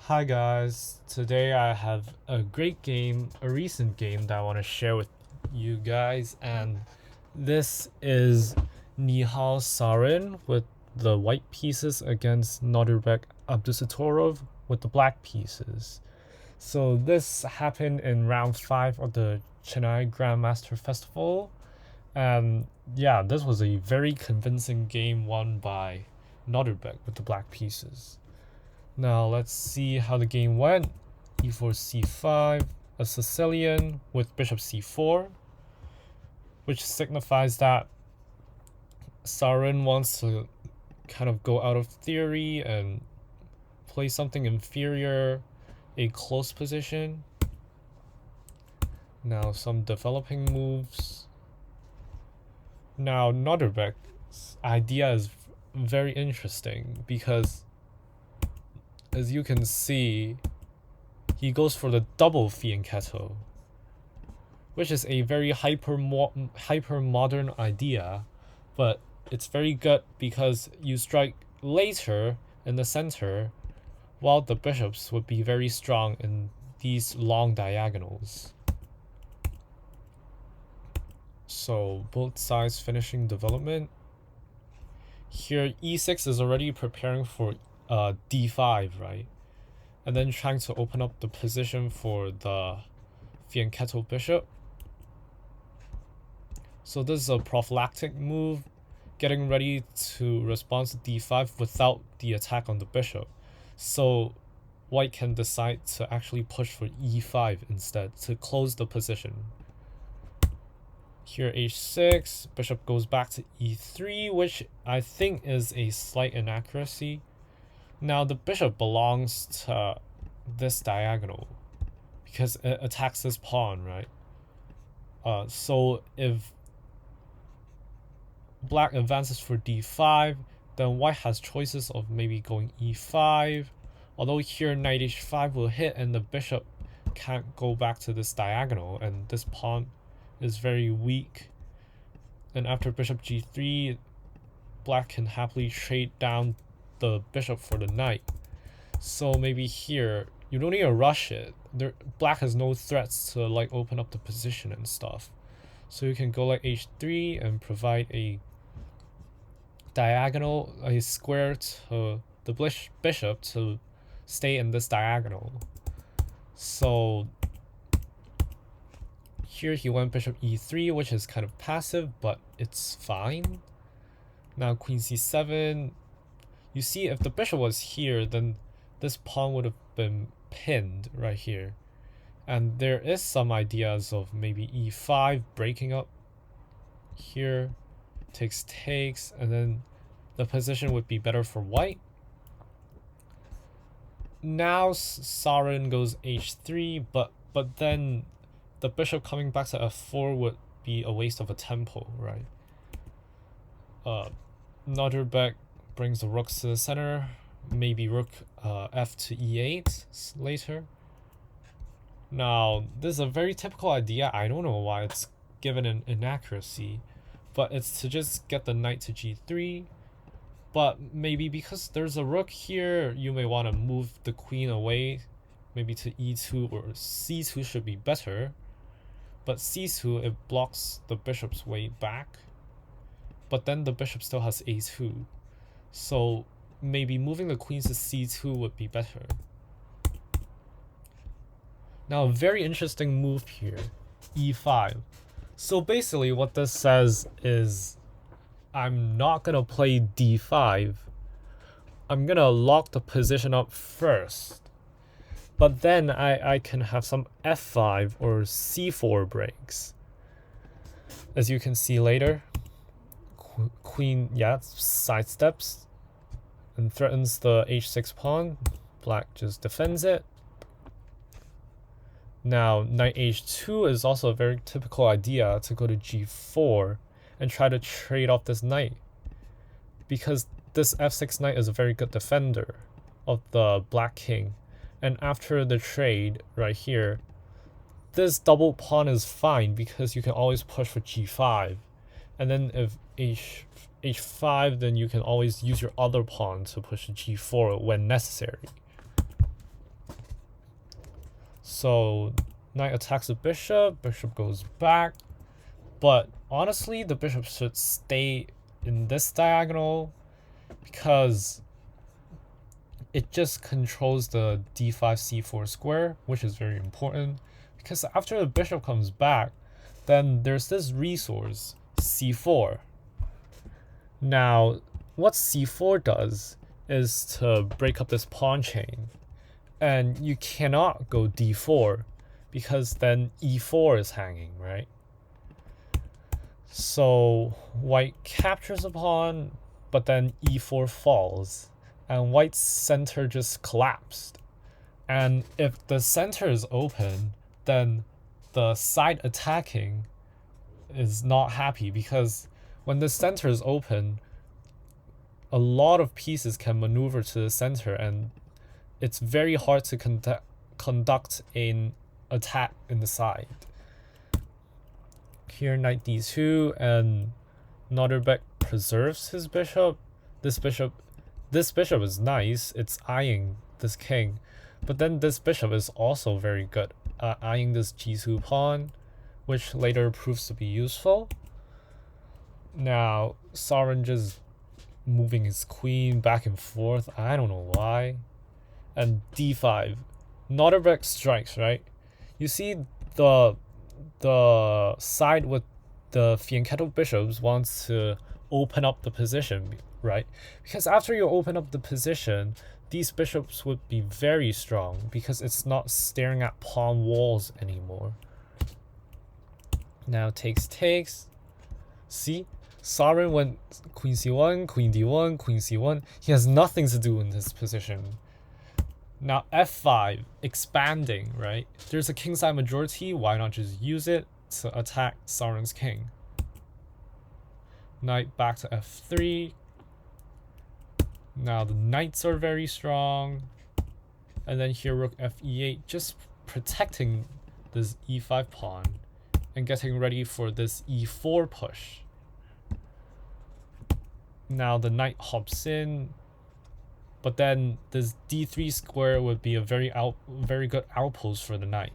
Hi guys, today I have a great game, a recent game that I want to share with you guys, and this is Nihal Sarin with the white pieces against Nodirbek Abdusattorov with the black pieces. So this happened in round 5 of the Chennai Grandmaster Festival, and yeah, this was a very convincing game won by Nodirbek with the black pieces. Now let's see how the game went. e4 c5, a Sicilian with bishop c4, which signifies that Sarin wants to kind of go out of theory and play something inferior, a close position. Now some developing moves. Now Nodirbek's idea is very interesting because, as you can see, he goes for the double fianchetto, which is a very hyper modern idea, but it's very good because you strike later in the center, while the bishops would be very strong in these long diagonals. So both sides finishing development. Here e6 is already preparing for d5, right? And then trying to open up the position for the fianchetto bishop. So this is a prophylactic move, getting ready to respond to d5 without the attack on the bishop. So white can decide to actually push for e5 instead to close the position. Here h6, bishop goes back to e3, which I think is a slight inaccuracy. Now the bishop belongs to this diagonal because it attacks this pawn, right? So if black advances for d5, then white has choices of maybe going e5, although here knight h5 will hit and the bishop can't go back to this diagonal, and this pawn is very weak. And after bishop g3, black can happily trade down the bishop for the knight. So maybe here you don't need to rush it. Black has no threats to like open up the position and stuff, so you can go like h3 and provide a diagonal, a square to the bishop to stay in this diagonal. So here he went bishop e3, which is kind of passive, but it's fine. Now queen c7. You see, if the bishop was here, then this pawn would have been pinned right here. And there is some ideas of maybe e5 breaking up here. Takes, and then the position would be better for white. Now Sarin goes h3, but then the bishop coming back to f4 would be a waste of a tempo, right? Nodirbek brings the rooks to the center, maybe rook f to e8 later. Now this is a very typical idea. I don't know why it's given an inaccuracy, but it's to just get the knight to g3. But maybe because there's a rook here, you may want to move the queen away, maybe to e2, or c2 should be better. But c2, it blocks the bishop's way back, but then the bishop still has a2. So maybe moving the queens to c2 would be better. Now a very interesting move here, e5. So basically what this says is I'm not gonna play d5. I'm gonna lock the position up first, but then I can have some f5 or c4 breaks. As you can see later, queen, sidesteps and threatens the h6 pawn. Black just defends it. Now knight h2 is also a very typical idea, to go to g4 and try to trade off this knight, because this f6 knight is a very good defender of the black king. And after the trade right here, this double pawn is fine because you can always push for g5, and then if h5, then you can always use your other pawn to push to g4 when necessary. So knight attacks the bishop, bishop goes back. But honestly, the bishop should stay in this diagonal because it just controls the d5 c4 square, which is very important. Because after the bishop comes back, then there's this resource, c4. Now, what c4 does is to break up this pawn chain. And you cannot go d4 because then e4 is hanging, right? So white captures a pawn, but then e4 falls, and white's center just collapsed. And if the center is open, then the side attacking is not happy, because when the center is open, a lot of pieces can maneuver to the center, and it's very hard to conduct an attack in the side. Here knight d2, and Nodirbek preserves his bishop. This bishop is nice, it's eyeing this king, but then this bishop is also very good, eyeing this g2 pawn, which later proves to be useful. Now Sarin just moving his queen back and forth, I don't know why. And d5, Nodirbek strikes, right? You see the side with the fianchetto bishops wants to open up the position, right? Because after you open up the position, these bishops would be very strong because it's not staring at pawn walls anymore. Now takes. See? Sarin went queen c1, queen d1, queen c1. He has nothing to do in this position. Now f5, expanding, right? There's a kingside majority, why not just use it to attack Sarin's king? Knight back to f3. Now the knights are very strong. And then here rook fe8, just protecting this e5 pawn and getting ready for this e4 push. Now the knight hops in, but then this d3 square would be a very good outpost for the knight.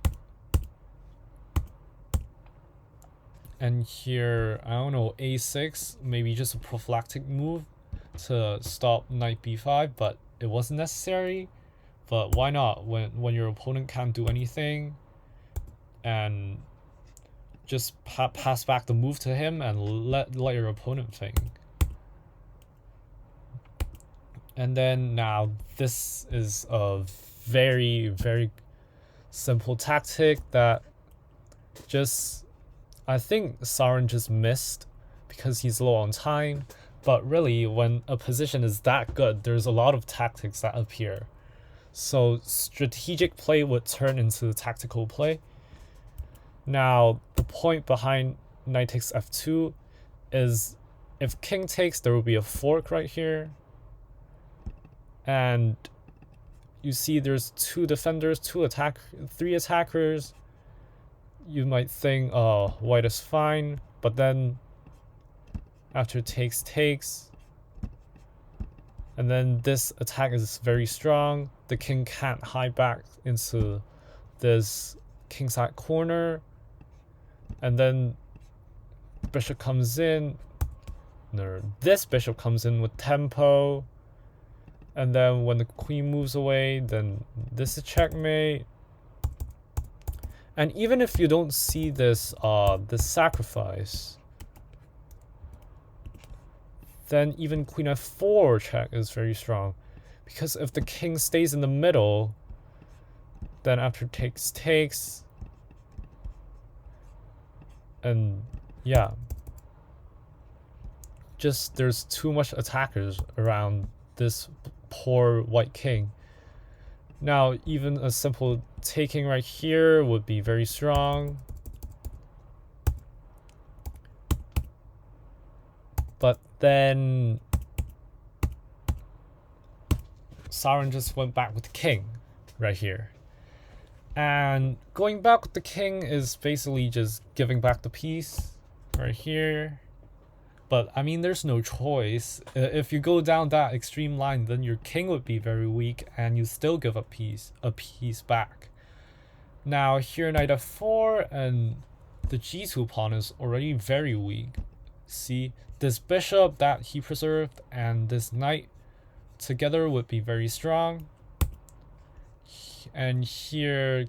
And here, I don't know, a6, maybe just a prophylactic move to stop knight b5, but it wasn't necessary. But why not, when your opponent can't do anything, and just pass back the move to him and let your opponent think. And then now this is a very, very simple tactic that just, I think Sarin just missed because he's low on time. But really, when a position is that good, there's a lot of tactics that appear. So strategic play would turn into tactical play. Now, the point behind knight takes f2 is if king takes, there will be a fork right here. And you see there's two defenders, three attackers. You might think, oh, white is fine, but then after takes, and then this attack is very strong. The king can't hide back into this kingside corner, and then bishop comes in. No, this bishop comes in with tempo. And then when the queen moves away, then this is checkmate. And even if you don't see this sacrifice, then even queen f4 check is very strong. Because if the king stays in the middle, then after takes, and yeah. Just there's too much attackers around this poor white king. Now even a simple taking right here would be very strong, but then Sarin just went back with the king right here, and going back with the king is basically just giving back the piece right here. But I mean, there's no choice. If you go down that extreme line, then your king would be very weak, and you still give a piece back. Now here knight f4, and the g2 pawn is already very weak. See, this bishop that he preserved and this knight together would be very strong. And here,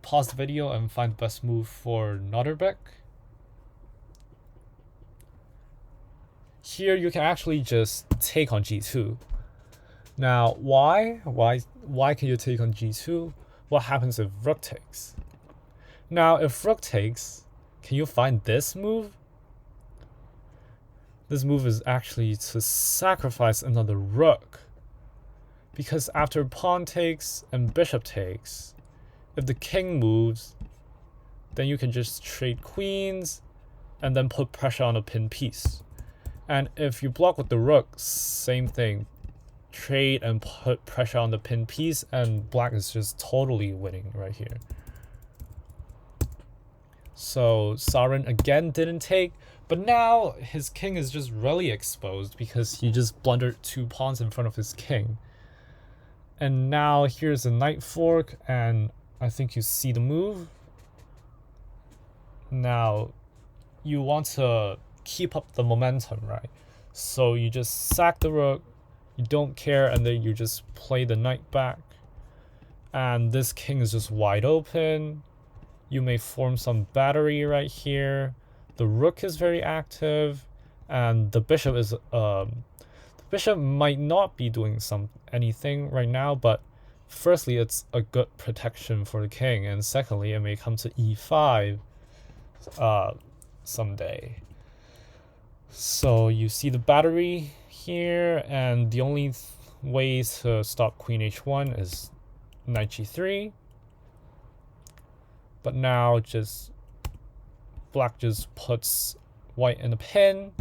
pause the video and find the best move for Nodirbek. Here you can actually just take on g2. Now, why can you take on g2? What happens if rook takes? Now, if rook takes, can you find this move? This move is actually to sacrifice another rook. Because after pawn takes and bishop takes, if the king moves, then you can just trade queens and then put pressure on a pinned piece. And if you block with the rook, same thing. Trade and put pressure on the pinned piece, and black is just totally winning right here. So Sarin again didn't take, but now his king is just really exposed because he just blundered 2 pawns in front of his king. And now here's a knight fork, and I think you see the move. Now you want to keep up the momentum, right? So you just sack the rook, you don't care, and then you just play the knight back. And this king is just wide open. You may form some battery right here. The rook is very active, and the bishop is the bishop might not be doing anything right now, but firstly it's a good protection for the king, and secondly it may come to e5 someday. So you see the battery here, and the only way to stop queen h1 is knight g3. But now black just puts white in a pin,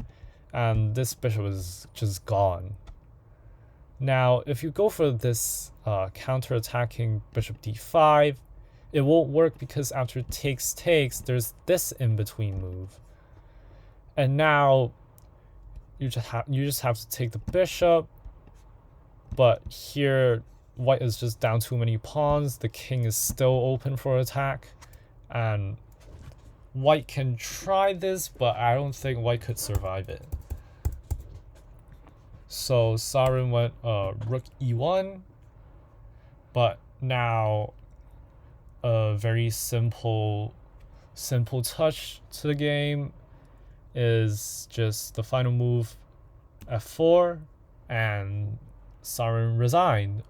and this bishop is just gone. Now if you go for this counter-attacking bishop d5, it won't work because after takes, there's this in-between move. And now you just have to take the bishop, but here white is just down too many pawns. The king is still open for attack, and white can try this, but I don't think white could survive it. So Sarin went rook e1, but now a very simple touch to the game is just the final move f4, and Sarin resigned.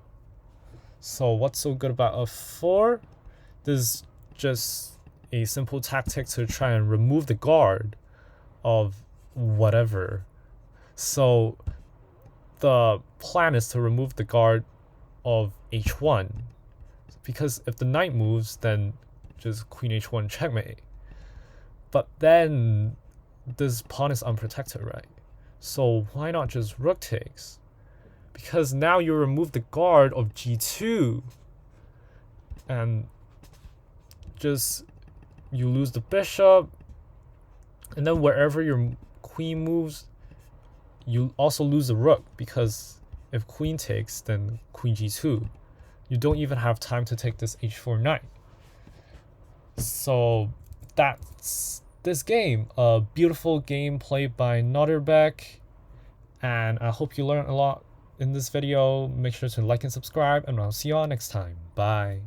So what's so good about f4? This is just a simple tactic to try and remove the guard of whatever. So the plan is to remove the guard of h1, because if the knight moves, then just queen h1 checkmate. But then this pawn is unprotected, right? So why not just rook takes? Because now you remove the guard of g2, and just you lose the bishop, and then wherever your queen moves, you also lose the rook, because if queen takes, then queen g2. You don't even have time to take this h4 knight. So that's this game. A beautiful game played by Nodirbek, and I hope you learned a lot in this video. Make sure to like and subscribe, and I'll see you all next time. Bye.